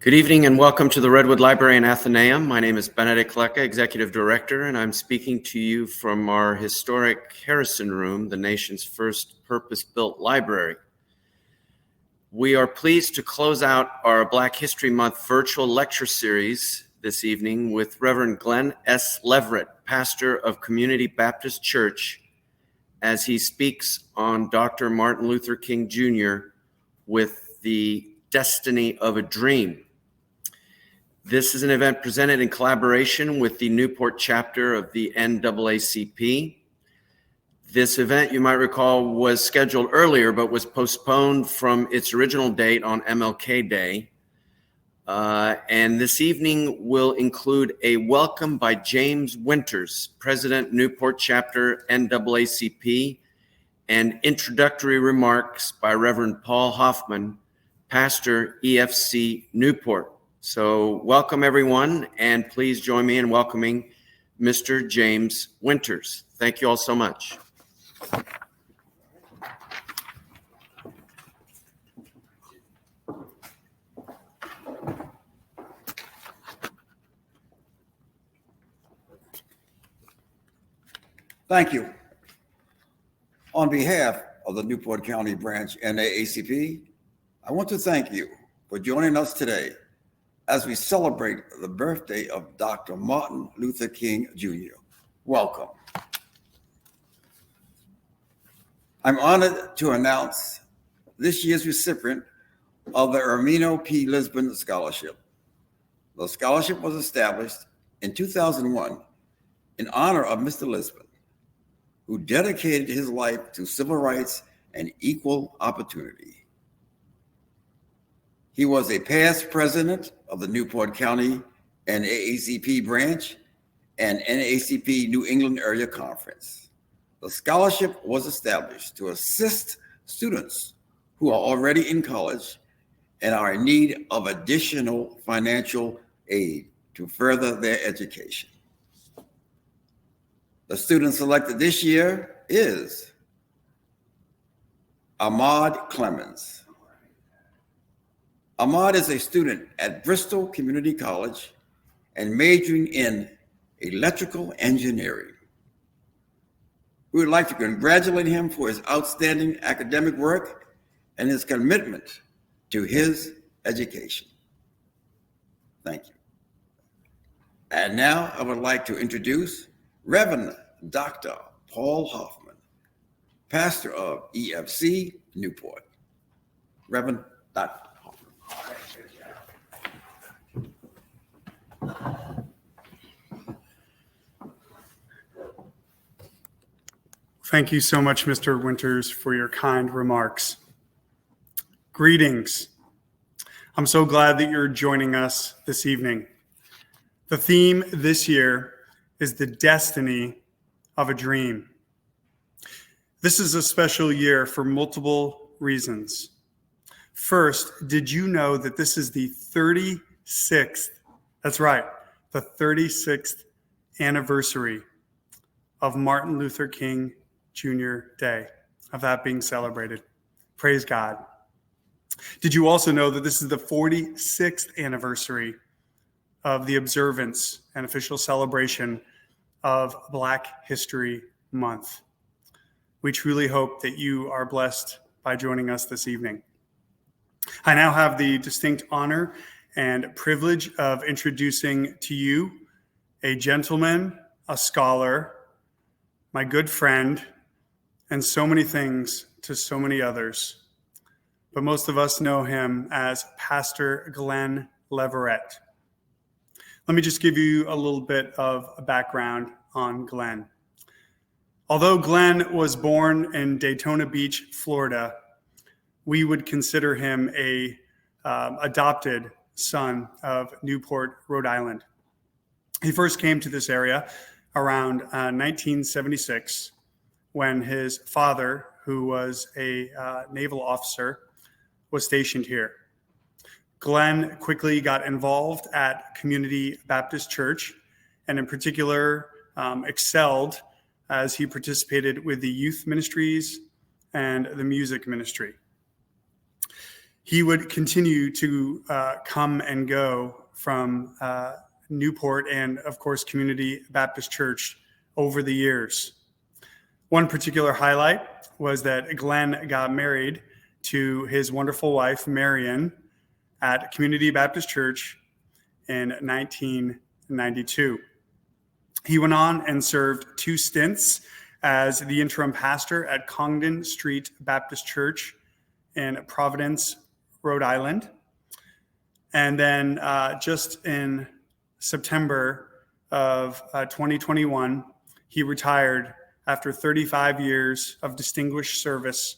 Good evening and welcome to the Redwood Library in Athenæum. My name is Benedict Lecca, Executive Director, and I'm speaking to you from our historic Harrison Room, the nation's first purpose-built library. We are pleased to close out our Black History Month virtual lecture series this evening with Reverend Glen S. Leverette, pastor of Community Baptist Church, as he speaks on Dr. Martin Luther King Jr. with the Destiny of a Dream. This is an event presented in collaboration with the Newport chapter of the NAACP. This event, you might recall, was scheduled earlier, but was postponed from its original date on MLK Day. And this evening will include a welcome by James Winters, President, Newport chapter, NAACP, and introductory remarks by Reverend Paul Hoffman, pastor, EFC Newport. So welcome everyone, and please join me in welcoming Mr. James Winters. Thank you all so much. Thank you. On behalf of the Newport County Branch NAACP, I want to thank you for joining us today as we celebrate the birthday of Dr. Martin Luther King Jr. Welcome. I'm honored to announce this year's recipient of the Ermino P. Lisbon Scholarship. The scholarship was established in 2001 in honor of Mr. Lisbon, who dedicated his life to civil rights and equal opportunity. He was a past president of the Newport County NAACP branch and NAACP New England Area Conference. The scholarship was established to assist students who are already in college and are in need of additional financial aid to further their education. The student selected this year is Ahmad Clemens. Ahmad is a student at Bristol Community College and majoring in electrical engineering. We would like to congratulate him for his outstanding academic work and his commitment to his education. Thank you. And now I would like to introduce Reverend Dr. Paul Hoffman, pastor of EFC Newport. Reverend Dr. Thank you so much, Mr. Winters, for your kind remarks. Greetings. I'm so glad that you're joining us this evening. The theme this year is the destiny of a dream. This is a special year for multiple reasons. First, did you know that this is the 36th, that's right, the 36th anniversary of Martin Luther King Jr. Day, of that being celebrated? Praise God. Did you also know that this is the 46th anniversary of the observance and official celebration of Black History Month? We truly hope that you are blessed by joining us this evening. I now have the distinct honor and privilege of introducing to you a gentleman, a scholar, my good friend, and so many things to so many others. But most of us know him as Pastor Glen Leverette. Let me just give you a little bit of a background on Glen. Although Glen was born in Daytona Beach, Florida, we would consider him a adopted son of Newport, Rhode Island. He first came to this area around 1976 when his father, who was a naval officer, was stationed here. Glen quickly got involved at Community Baptist Church, and in particular excelled as he participated with the youth ministries and the music ministry. He would continue to come and go from Newport and, of course, Community Baptist Church over the years. One particular highlight was that Glen got married to his wonderful wife, Marion, at Community Baptist Church in 1992. He went on and served 2 stints as the interim pastor at Congdon Street Baptist Church in Providence, Rhode Island. And then just in September of 2021, he retired after 35 years of distinguished service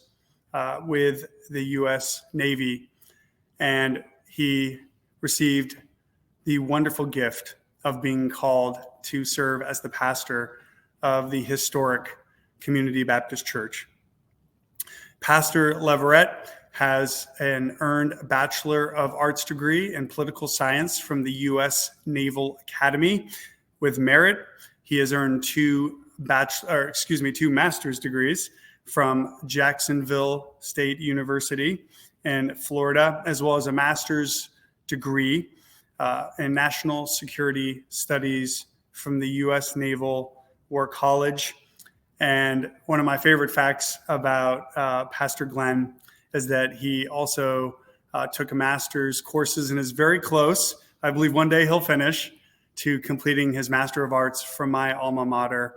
with the U.S. Navy. And he received the wonderful gift of being called to serve as the pastor of the historic Community Baptist Church. Pastor Leverette has an earned Bachelor of Arts degree in political science from the U.S. Naval Academy with merit. He has earned 2 master's degrees from Jacksonville State University in Florida, as well as a master's degree in national security studies from the U.S. Naval War College. And one of my favorite facts about Pastor Glen is that he also took a master's courses and is very close. I believe one day he'll finish to completing his Master of Arts from my alma mater,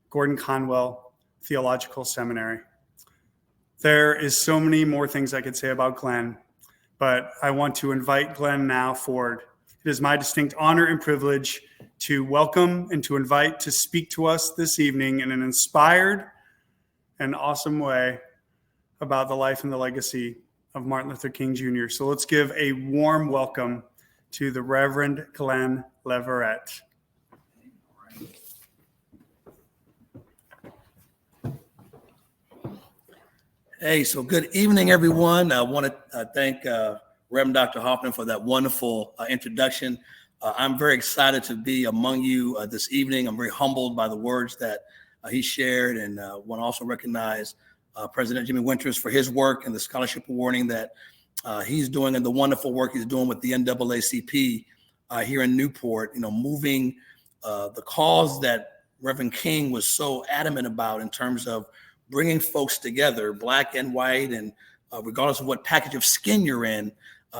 Gordon Conwell Theological Seminary. There is so many more things I could say about Glen, but I want to invite Glen now forward. It is my distinct honor and privilege to welcome and to invite to speak to us this evening in an inspired and awesome way about the life and the legacy of Martin Luther King Jr. So let's give a warm welcome to the Reverend Glen Leverette. Hey, so good evening, everyone. I want to thank Reverend Dr. Hoffman for that wonderful introduction. I'm very excited to be among you this evening. I'm very humbled by the words that he shared, and want to also recognize President Jimmy Winters for his work and the scholarship awarding that he's doing, and the wonderful work he's doing with the NAACP here in Newport, moving the cause that Reverend King was so adamant about in terms of bringing folks together, black and white, and regardless of what package of skin you're in,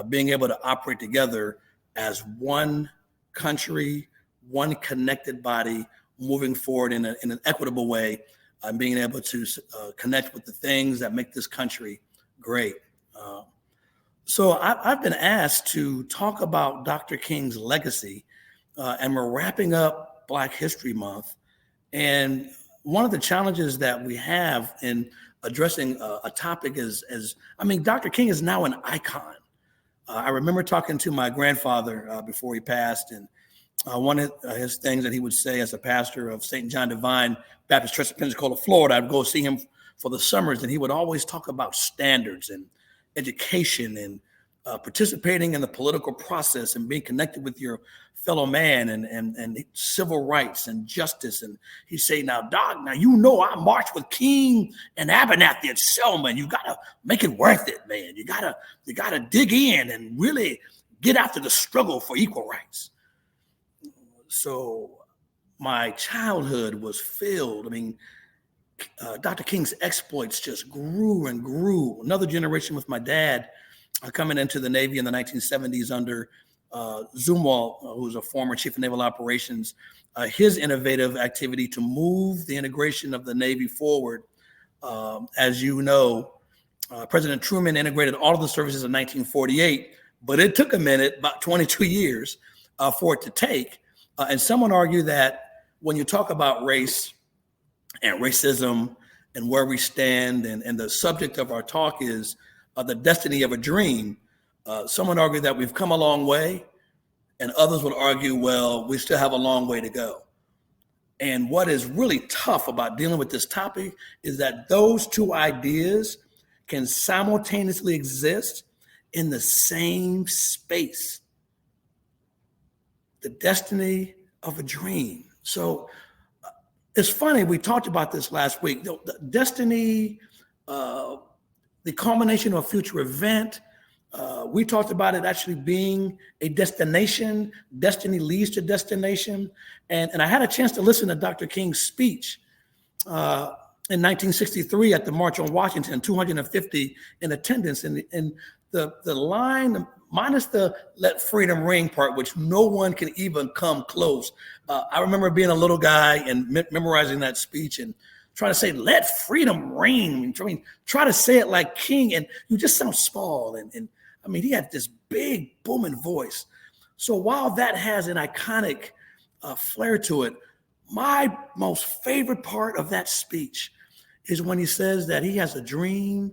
being able to operate together as one country, one connected body, moving forward in an equitable way, and being able to connect with the things that make this country great. So I've been asked to talk about Dr. King's legacy, and we're wrapping up Black History Month. And one of the challenges that we have in addressing a topic is, Dr. King is now an icon. I remember talking to my grandfather before he passed, and one of his things that he would say as a pastor of St. John Divine Baptist Church in Pensacola, Florida, I'd go see him for the summers, and he would always talk about standards and education and participating in the political process and being connected with your fellow man and civil rights and justice. And he'd say, now, Doc, I marched with King and Abernathy at Selma, and you got to make it worth it, man. You got to dig in and really get after the struggle for equal rights. So my childhood was filled. Dr. King's exploits just grew and grew. Another generation with my dad coming into the Navy in the 1970s under Zumwalt, who was a former chief of naval operations, his innovative activity to move the integration of the Navy forward. As you know, President Truman integrated all of the services in 1948, but it took a minute, about 22 years, for it to take. And someone argued that when you talk about race and racism and where we stand, and the subject of our talk is the destiny of a dream, someone argued that we've come a long way, and others would argue, well, we still have a long way to go. And what is really tough about dealing with this topic is that those two ideas can simultaneously exist in the same space. The destiny of a dream. So it's funny, we talked about this last week. The destiny, the culmination of a future event, We talked about it actually being a destination. Destiny leads to destination. And I had a chance to listen to Dr. King's speech in 1963 at the March on Washington, 250 in attendance. And the line, minus the "Let Freedom Ring" part, which no one can even come close. I remember being a little guy and memorizing that speech and trying to say, "Let freedom ring." I mean, try to say it like King, and you just sound small. And I mean, he had this big booming voice. So while that has an iconic flair to it, my most favorite part of that speech is when he says that he has a dream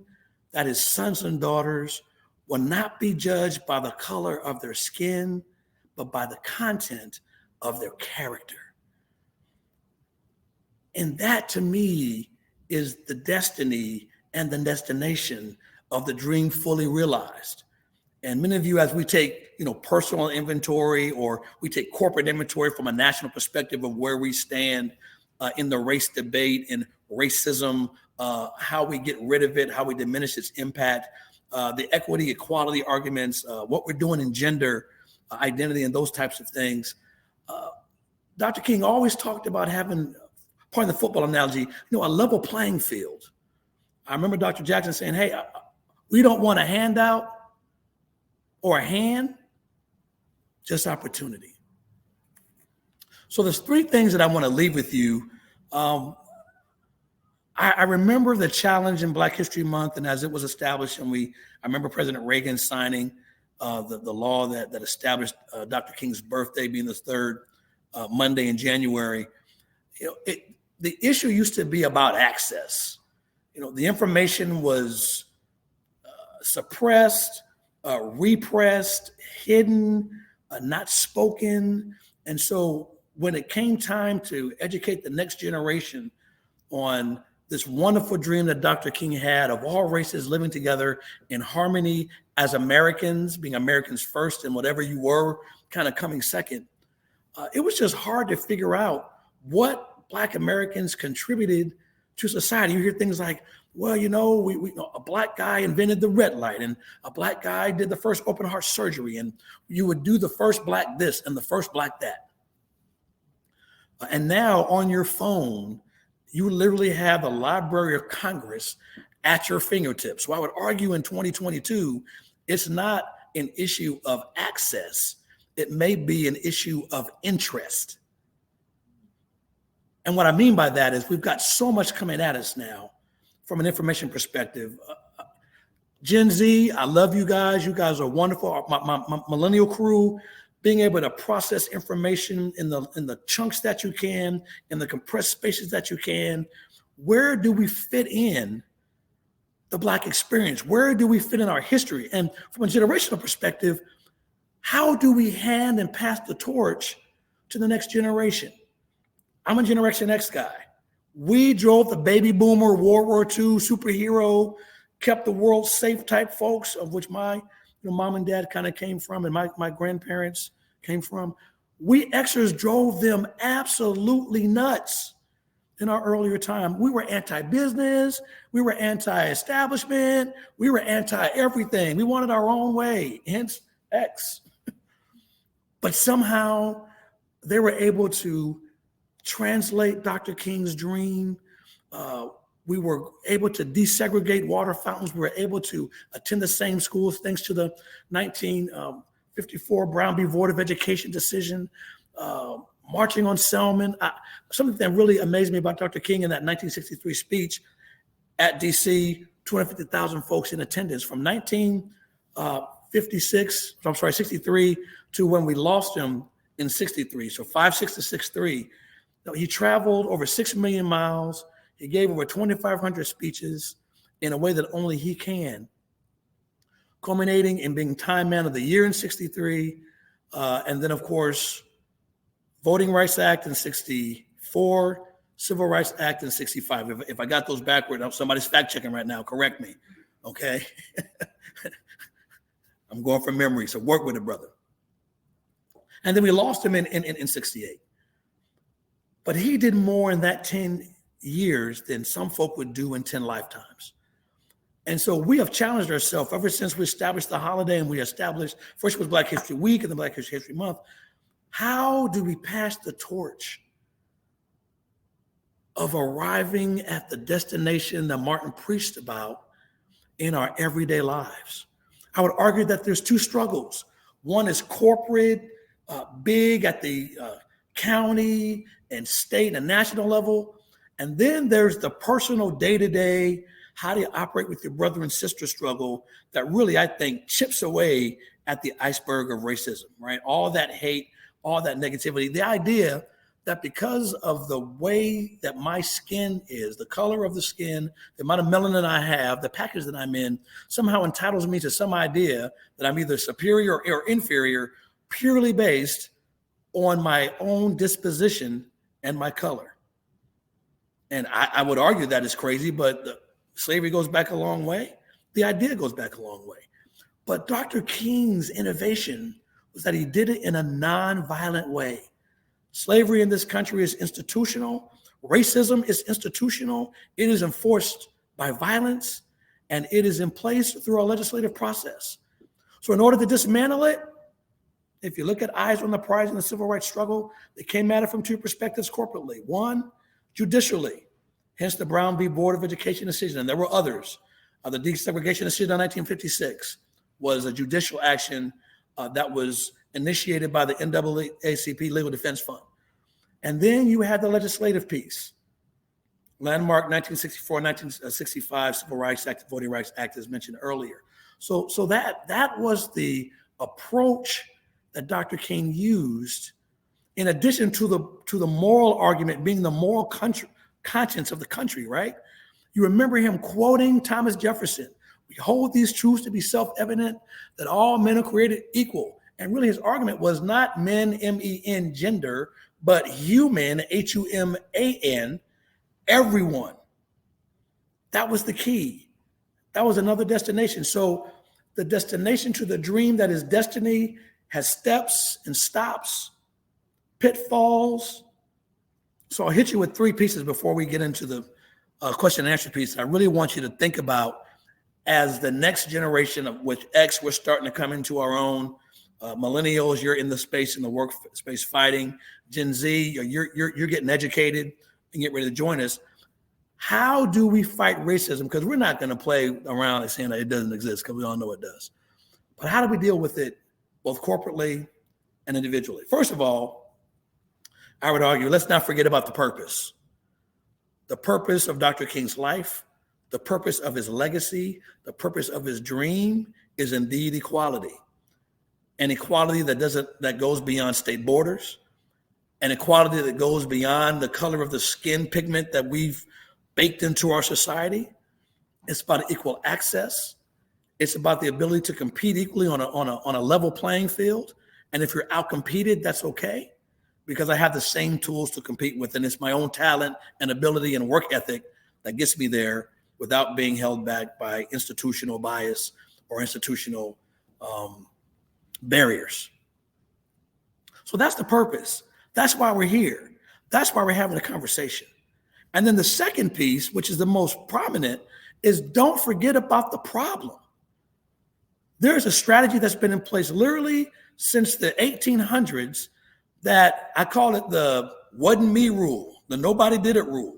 that his sons and daughters will not be judged by the color of their skin, but by the content of their character. And that, to me, is the destiny and the destination of the dream fully realized. And many of you, as we take, personal inventory, or we take corporate inventory from a national perspective of where we stand in the race debate and racism, how we get rid of it, how we diminish its impact, the equity, equality arguments, what we're doing in gender identity and those types of things. Dr. King always talked about having, pardon the football analogy, a level playing field. I remember Dr. Jackson saying, "Hey, we don't want a handout or a hand, just opportunity." So there's three things that I want to leave with you. I remember the challenge in Black History Month, and as it was established, and I remember President Reagan signing the law that established Dr. King's birthday being the third Monday in January. The issue used to be about access. The information was suppressed, repressed, hidden, not spoken. And so when it came time to educate the next generation on this wonderful dream that Dr. King had of all races living together in harmony as Americans, being Americans first, and whatever you were kind of coming second, it was just hard to figure out what Black Americans contributed to society. You hear things like, well, a Black guy invented the red light, and a Black guy did the first open heart surgery, and you would do the first Black this and the first Black that. And now on your phone, you literally have the Library of Congress at your fingertips. So I would argue in 2022, it's not an issue of access. It may be an issue of interest. And what I mean by that is we've got so much coming at us now from an information perspective. Gen Z, I love you guys. You guys are wonderful. My millennial crew, being able to process information in the chunks that you can, in the compressed spaces that you can. Where do we fit in the Black experience? Where do we fit in our history? And from a generational perspective, how do we hand and pass the torch to the next generation? I'm a Generation X guy. We drove the baby boomer, World War II superhero, kept the world safe type folks, of which my mom and dad kind of came from, and my grandparents came from. We Xers drove them absolutely nuts in our earlier time. We were anti-business. We were anti-establishment. We were anti-everything. We wanted our own way, hence X. But somehow they were able to translate Dr. King's dream. We were able to desegregate water fountains. We were able to attend the same schools thanks to the 1954 Brown v. Board of Education decision, marching on Selman. Something that really amazed me about Dr. King in that 1963 speech at DC, 250,000 folks in attendance from 63 to when we lost him in 63. So 5-6 to 6-3. He traveled over 6 million miles. He gave over 2,500 speeches in a way that only he can, culminating in being Time Man of the Year in 63. And then, of course, Voting Rights Act in 64, Civil Rights Act in 65. If I got those backward, somebody's fact checking right now, correct me, okay? I'm going from memory, so work with it, brother. And then we lost him in 68. But he did more in that 10 years than some folk would do in 10 lifetimes. And so we have challenged ourselves ever since we established the holiday, and we established, first was Black History Week and then Black History Month. How do we pass the torch of arriving at the destination that Martin preached about in our everyday lives? I would argue that there's two struggles. One is corporate, big at the county and state and national level. And then there's the personal day-to-day, how do you operate with your brother and sister struggle that really, I think, chips away at the iceberg of racism, right? All that hate, all that negativity, the idea that because of the way that my skin is, the color of the skin, the amount of melanin I have, the package that I'm in, somehow entitles me to some idea that I'm either superior or inferior purely based on my own disposition and my color. And I would argue that is crazy, but slavery goes back a long way. The idea goes back a long way. But Dr. King's innovation was that he did it in a non-violent way. Slavery in this country is institutional. Racism is institutional. It is enforced by violence, and it is in place through our legislative process. So in order to dismantle it, if you look at Eyes on the Prize in the civil rights struggle, they came at it from two perspectives corporately. One, judicially, hence the Brown v. Board of Education decision, and there were others. The desegregation decision in 1956 was a judicial action that was initiated by the NAACP Legal Defense Fund. And then you had the legislative piece. Landmark 1964, 1965 Civil Rights Act, Voting Rights Act, as mentioned earlier. So that was the approach that Dr. King used, in addition to the moral argument being the moral conscience of the country, right? You remember him quoting Thomas Jefferson. We hold these truths to be self-evident, that all men are created equal. And really his argument was not men, M-E-N, gender, but human, H-U-M-A-N, everyone. That was the key. That was another destination. So the destination to the dream that is destiny has steps and stops, pitfalls. So I'll hit you with three pieces before we get into the question and answer piece. I really want you to think about, as the next generation of which X, we're starting to come into our own. Millennials, you're in the space, in the workspace fighting. Gen Z, you're getting educated and get ready to join us. How do we fight racism? Because we're not going to play around and saying that it doesn't exist, because we all know it does. But how do we deal with it, both corporately and individually? First of all, I would argue, let's not forget about the purpose. The purpose of Dr. King's life, the purpose of his legacy, the purpose of his dream is indeed equality. An equality that goes beyond state borders, an equality that goes beyond the color of the skin pigment that we've baked into our society. It's about equal access. It's about the ability to compete equally on a level playing field. And if you're outcompeted, that's okay, because I have the same tools to compete with, and it's my own talent and ability and work ethic that gets me there without being held back by institutional bias or institutional barriers. So that's the purpose. That's why we're here. That's why we're having a conversation. And then the second piece, which is the most prominent, is don't forget about the problem. There's a strategy that's been in place literally since the 1800s that I call it the wasn't me rule, the nobody did it rule.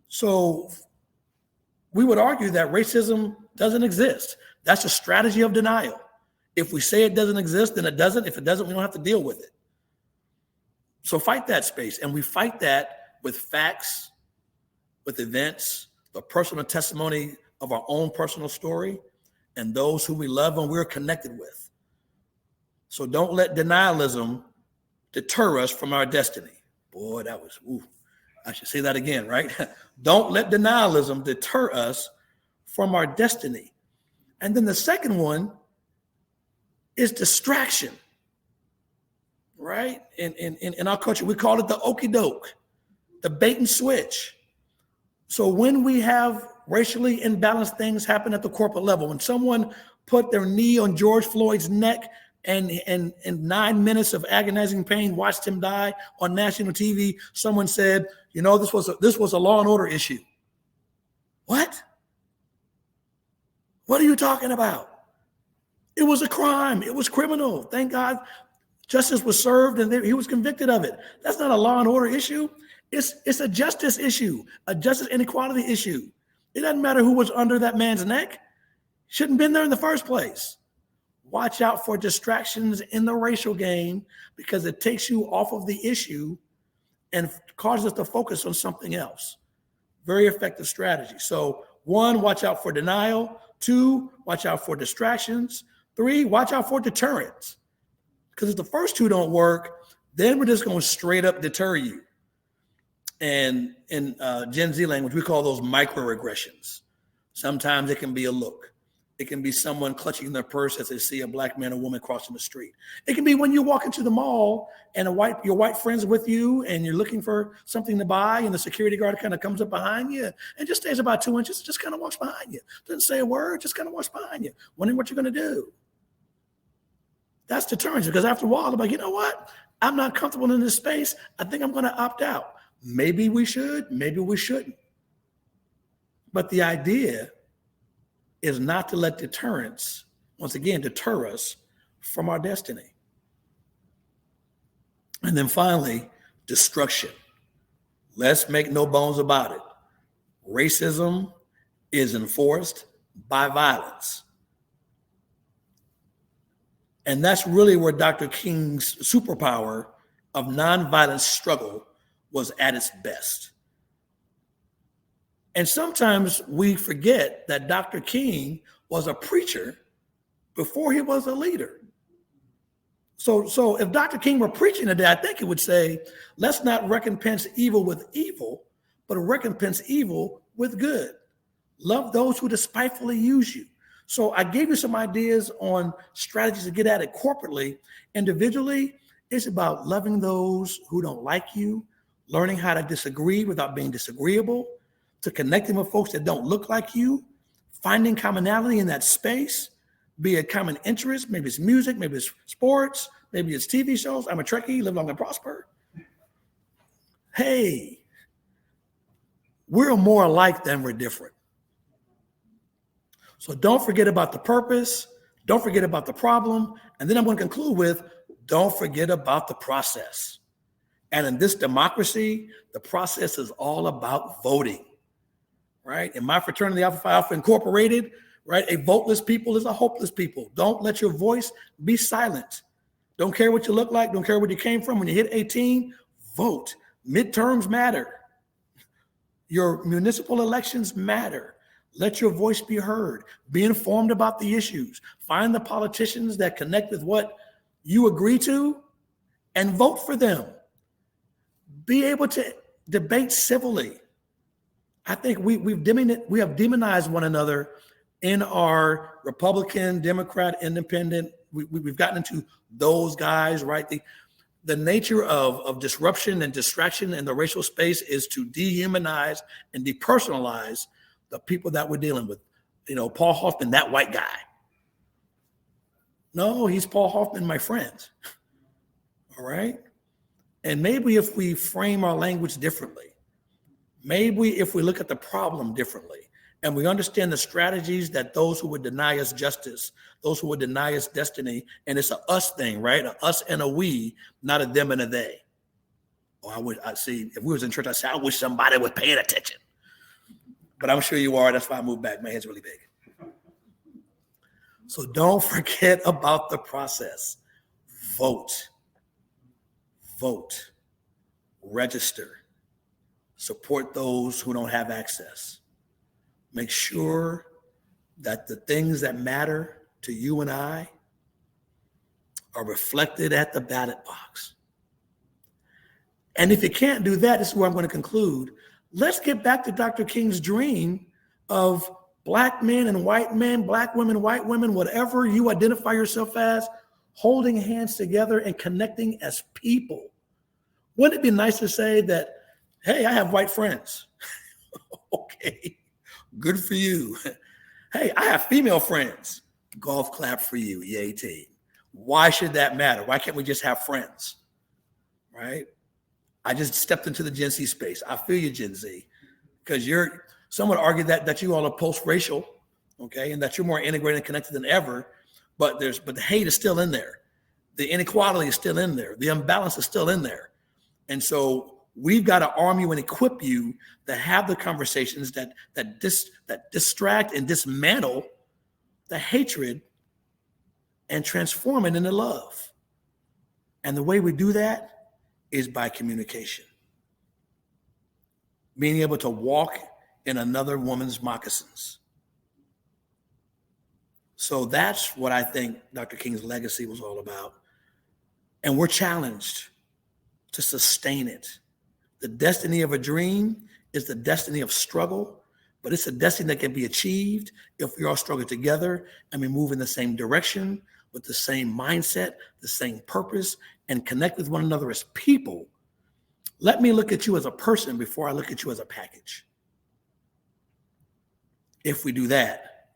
So we would argue that racism doesn't exist. That's a strategy of denial. If we say it doesn't exist, then it doesn't. If it doesn't, we don't have to deal with it. So fight that space. And we fight that with facts, with events, the personal testimony of our own personal story, and those who we love and we're connected with. So don't let denialism deter us from our destiny. Boy, that was, I should say that again, right? Don't let denialism deter us from our destiny. And then the second one is distraction, right? In our culture, we call it the okie doke, the bait and switch. So when we have racially imbalanced things happen at the corporate level, when someone put their knee on George Floyd's neck and in 9 minutes of agonizing pain, watched him die on national TV, someone said, this was a law and order issue. What? What are you talking about? It was a crime. It was criminal. Thank God justice was served and he was convicted of it. That's not a law and order issue. It's a justice issue, a justice inequality issue. It doesn't matter who was under that man's neck. Shouldn't have been there in the first place. Watch out for distractions in the racial game because it takes you off of the issue and causes us to focus on something else. Very effective strategy. So 1, watch out for denial. 2, watch out for distractions. 3, watch out for deterrence. Because if the first 2 don't work, then we're just going to straight up deter you. And in Gen Z language, we call those microaggressions. Sometimes it can be a look. It can be someone clutching their purse as they see a black man or woman crossing the street. It can be when you walk into the mall and your white friend's with you and you're looking for something to buy and the security guard kind of comes up behind you and just stays about 2 inches, just kind of walks behind you. Doesn't say a word, just kind of walks behind you, wondering what you're going to do. That's deterrence because after a while, they're like, you know what? I'm not comfortable in this space. I think I'm going to opt out. Maybe we should, maybe we shouldn't. But the idea is not to let deterrence, once again, deter us from our destiny. And then finally, destruction. Let's make no bones about it. Racism is enforced by violence. And that's really where Dr. King's superpower of nonviolent struggle was at its best. And sometimes we forget that Dr. King was a preacher before he was a leader. So if Dr. King were preaching today, I think he would say, let's not recompense evil with evil, but recompense evil with good. Love those who despitefully use you. So I gave you some ideas on strategies to get at it corporately. Individually, it's about loving those who don't like you, learning how to disagree without being disagreeable, to connecting with folks that don't look like you, finding commonality in that space, be it common interest, maybe it's music, maybe it's sports, maybe it's TV shows. I'm a Trekkie, live long and prosper. Hey, we're more alike than we're different. So don't forget about the purpose, don't forget about the problem, and then I'm going to conclude with, don't forget about the process. And in this democracy, the process is all about voting, right? In my fraternity, Alpha Phi Alpha Incorporated, right? A voteless people is a hopeless people. Don't let your voice be silent. Don't care what you look like. Don't care where you came from. When you hit 18, vote. Midterms matter. Your municipal elections matter. Let your voice be heard. Be informed about the issues. Find the politicians that connect with what you agree to and vote for them. Be able to debate civilly. I think we have demonized one another in our Republican, Democrat, Independent. We've gotten into those guys, right? The nature of disruption and distraction in the racial space is to dehumanize and depersonalize the people that we're dealing with. You know, Paul Hoffman, that white guy. No, he's Paul Hoffman, my friend. All right? And maybe if we frame our language differently, maybe if we look at the problem differently, and we understand the strategies that those who would deny us justice, those who would deny us destiny, and it's a us thing, right? A us and a we, not a them and a they. Or I see, if we was in church, I'd say, I wish somebody was paying attention. But I'm sure you are. That's why I moved back. My head's really big. So don't forget about the process. Vote. Vote. Register. Support those who don't have access. Make sure that the things that matter to you and I are reflected at the ballot box. And if you can't do that, this is where I'm going to conclude. Let's get back to Dr. King's dream of black men and white men, black women, white women, whatever you identify yourself as, holding hands together and connecting as people. Wouldn't it be nice to say that, hey, I have white friends? Okay, good for you. Hey, I have female friends. Golf clap for you, yay team. Why should that matter? Why can't we just have friends, right? I just stepped into the Gen Z space. I feel you, Gen Z, because some would argue that you all are post-racial, okay, and that you're more integrated and connected than ever, but the hate is still in there. The inequality is still in there. The imbalance is still in there. And so we've got to arm you and equip you to have the conversations that distract and dismantle the hatred and transform it into love. And the way we do that is by communication. Being able to walk in another woman's moccasins. So that's what I think Dr. King's legacy was all about. And we're challenged to sustain it. The destiny of a dream is the destiny of struggle, but it's a destiny that can be achieved if we all struggle together and we move in the same direction with the same mindset, the same purpose, and connect with one another as people. Let me look at you as a person before I look at you as a package. If we do that,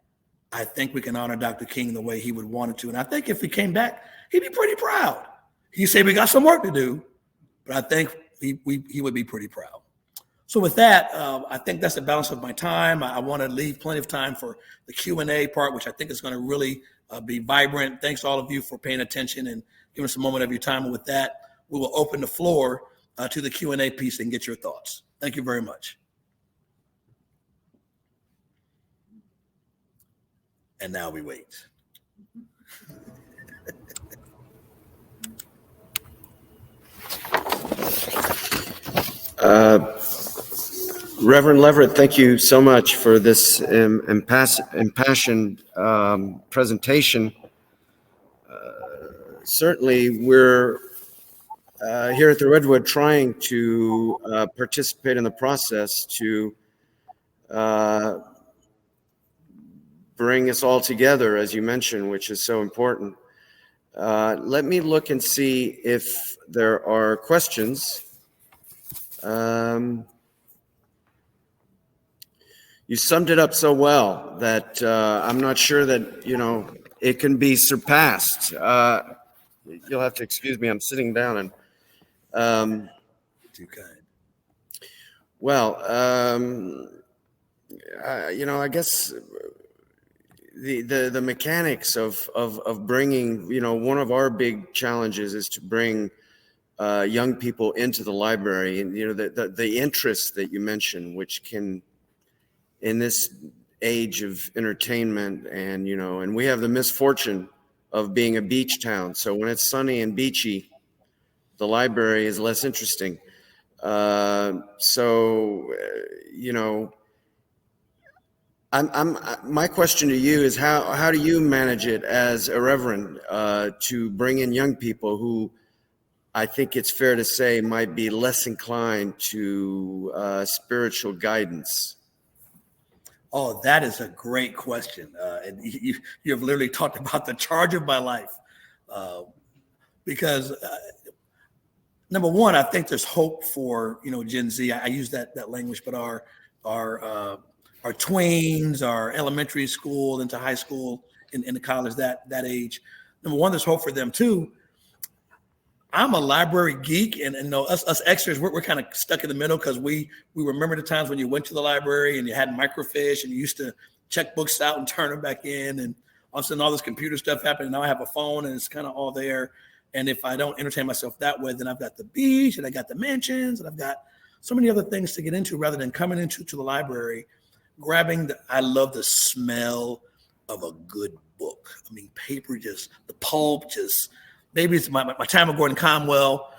I think we can honor Dr. King the way he would want it to. And I think if he came back, he'd be pretty proud. He said we got some work to do, but I think he would be pretty proud. So with that, I think that's the balance of my time. I want to leave plenty of time for the Q&A part, which I think is going to really be vibrant. Thanks to all of you for paying attention and giving us a moment of your time. And with that, we will open the floor to the Q&A piece and get your thoughts. Thank you very much. And now we wait. Reverend Leverette, thank you so much for this impassioned presentation. Certainly, we're here at the Redwood trying to participate in the process to bring us all together, as you mentioned, which is so important. Let me look and see if there are questions. You summed it up so well that I'm not sure that, it can be surpassed. You'll have to excuse me. I'm sitting down and Too kind. Well, I guess the mechanics of bringing, one of our big challenges is to bring young people into the library, and the interest that you mentioned, which can, in this age of entertainment, and we have the misfortune of being a beach town, so when it's sunny and beachy, the library is less interesting. My question to you is how do you manage it as a reverend to bring in young people who I think it's fair to say might be less inclined to spiritual guidance? Oh, that is a great question. And you have literally talked about the charge of my life. Because number one, I think there's hope for, Gen Z. I use that language, but our tweens, our elementary school into high school, in the college, that age. Number one, there's hope for them too. I'm a library geek, and us extras, we're kind of stuck in the middle because we remember the times when you went to the library and you had microfiche and you used to check books out and turn them back in, and all of a sudden all this computer stuff happened, and now I have a phone and it's kind of all there. And if I don't entertain myself that way, then I've got the beach and I got the mansions and I've got so many other things to get into rather than coming into the library, I love the smell of a good book. I mean, paper, just the pulp, maybe it's my time of Gordon Conwell.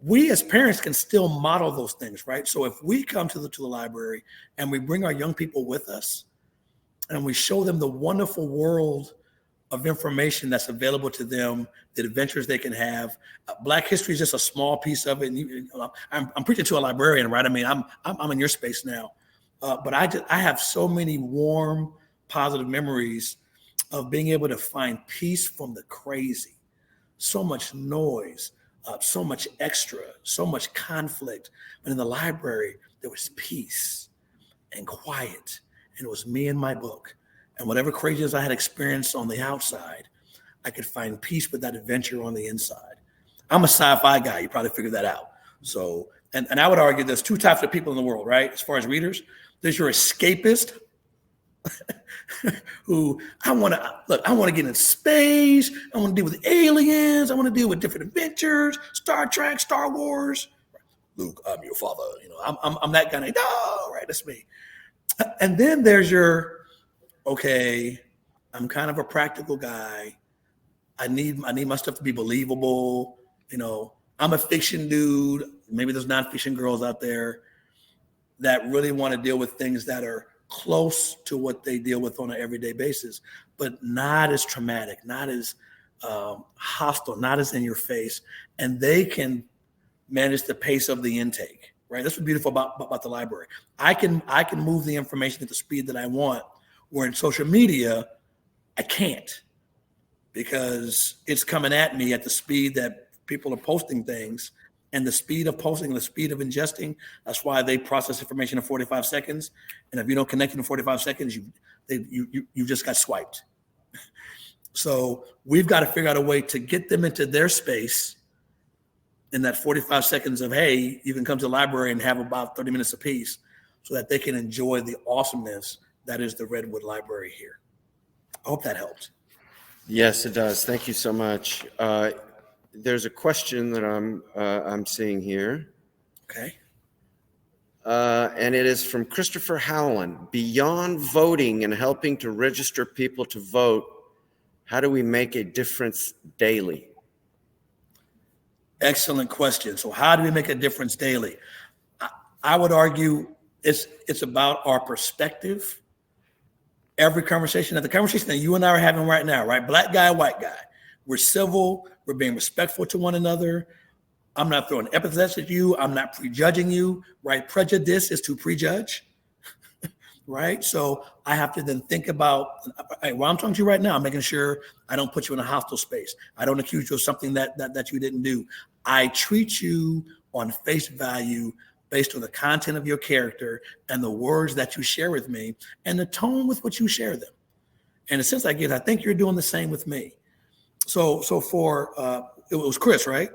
We as parents can still model those things, right? So if we come to the library and we bring our young people with us and we show them the wonderful world of information that's available to them, the adventures they can have. Black history is just a small piece of it. And I'm preaching to a librarian, right? I mean, I'm in your space now, but I have so many warm, positive memories of being able to find peace from the crazy. So much noise, so much extra, so much conflict. But in the library, there was peace and quiet, and it was me and my book. And whatever craziness I had experienced on the outside, I could find peace with that adventure on the inside. I'm a sci-fi guy. You probably figured that out. So, and I would argue there's two types of people in the world, right? As far as readers, there's your escapist who I want to get in space. I want to deal with aliens. I want to deal with different adventures, Star Trek, Star Wars. Luke, I'm your father. I'm that kind of, no, right? That's me. And then there's your, okay, I'm kind of a practical guy. I need my stuff to be believable. I'm a fiction dude. Maybe there's non-fiction girls out there that really want to deal with things that are close to what they deal with on an everyday basis, but not as traumatic, not as hostile, not as in your face. And they can manage the pace of the intake, right? That's what's beautiful about the library. I can move the information at the speed that I want, where in social media, I can't, because it's coming at me at the speed that people are posting things, and the speed of posting, the speed of ingesting. That's why they process information in 45 seconds. And if you don't connect in 45 seconds, you just got swiped. So we've got to figure out a way to get them into their space in that 45 seconds of, hey, you can come to the library and have about 30 minutes apiece, so that they can enjoy the awesomeness that is the Redwood Library here. I hope that helped. Yes, it does. Thank you so much. There's a question that I'm seeing here. Okay. And it is from Christopher Howland. Beyond voting and helping to register people to vote, how do we make a difference daily? Excellent question. So how do we make a difference daily? I would argue it's about our perspective. Every conversation, the conversation that you and I are having right now, right? Black guy, white guy. We're civil. We're being respectful to one another. I'm not throwing epithets at you. I'm not prejudging you, right? Prejudice is to prejudge, right? So I have to then think about, while I'm talking to you right now, I'm making sure I don't put you in a hostile space. I don't accuse you of something that you didn't do. I treat you on face value based on the content of your character and the words that you share with me and the tone with which you share them. And the sense I get, I think you're doing the same with me. So for, it was Chris, right?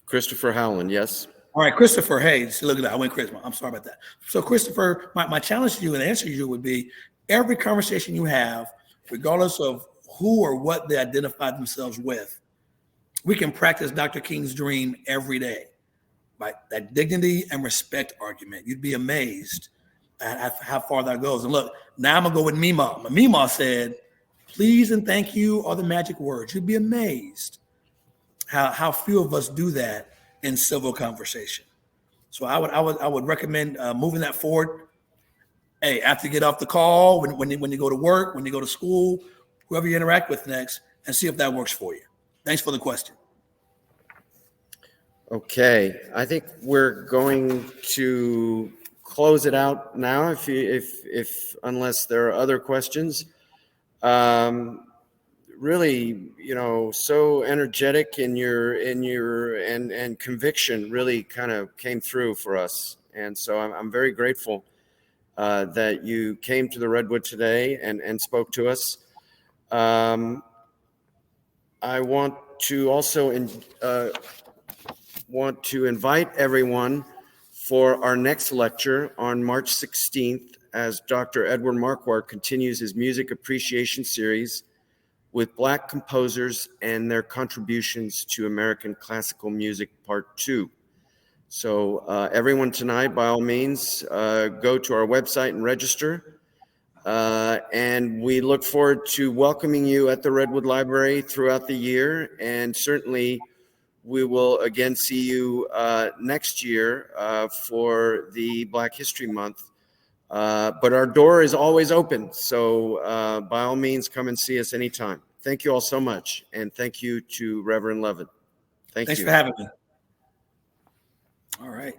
Christopher Howland, yes. All right, Christopher, hey, look at that. I went Chris. I'm sorry about that. So Christopher, my challenge to you and answer to you would be, every conversation you have, regardless of who or what they identify themselves with, we can practice Dr. King's dream every day, right? That dignity and respect argument. You'd be amazed at how far that goes. And look, now I'm going to go with Mima. Mima said, please and thank you are the magic words. You'd be amazed how few of us do that in civil conversation. So I would recommend moving that forward. Hey, after you get off the call, when you go to work, when you go to school, whoever you interact with next, and see if that works for you. Thanks for the question. Okay, I think we're going to close it out now. If unless there are other questions. Really, so energetic in your and conviction really kind of came through for us. And so I'm very grateful that you came to the Redwood today and spoke to us. I want to also invite everyone for our next lecture on March 16th, as Dr. Edward Marquardt continues his music appreciation series with Black composers and their contributions to American classical music, part 2. So everyone tonight, by all means, go to our website and register. And we look forward to welcoming you at the Redwood Library throughout the year. And certainly we will again see you next year for the Black History Month. But our door is always open. So by all means, come and see us anytime. Thank you all so much. And thank you to Reverend Levitt. Thanks for having me. All right.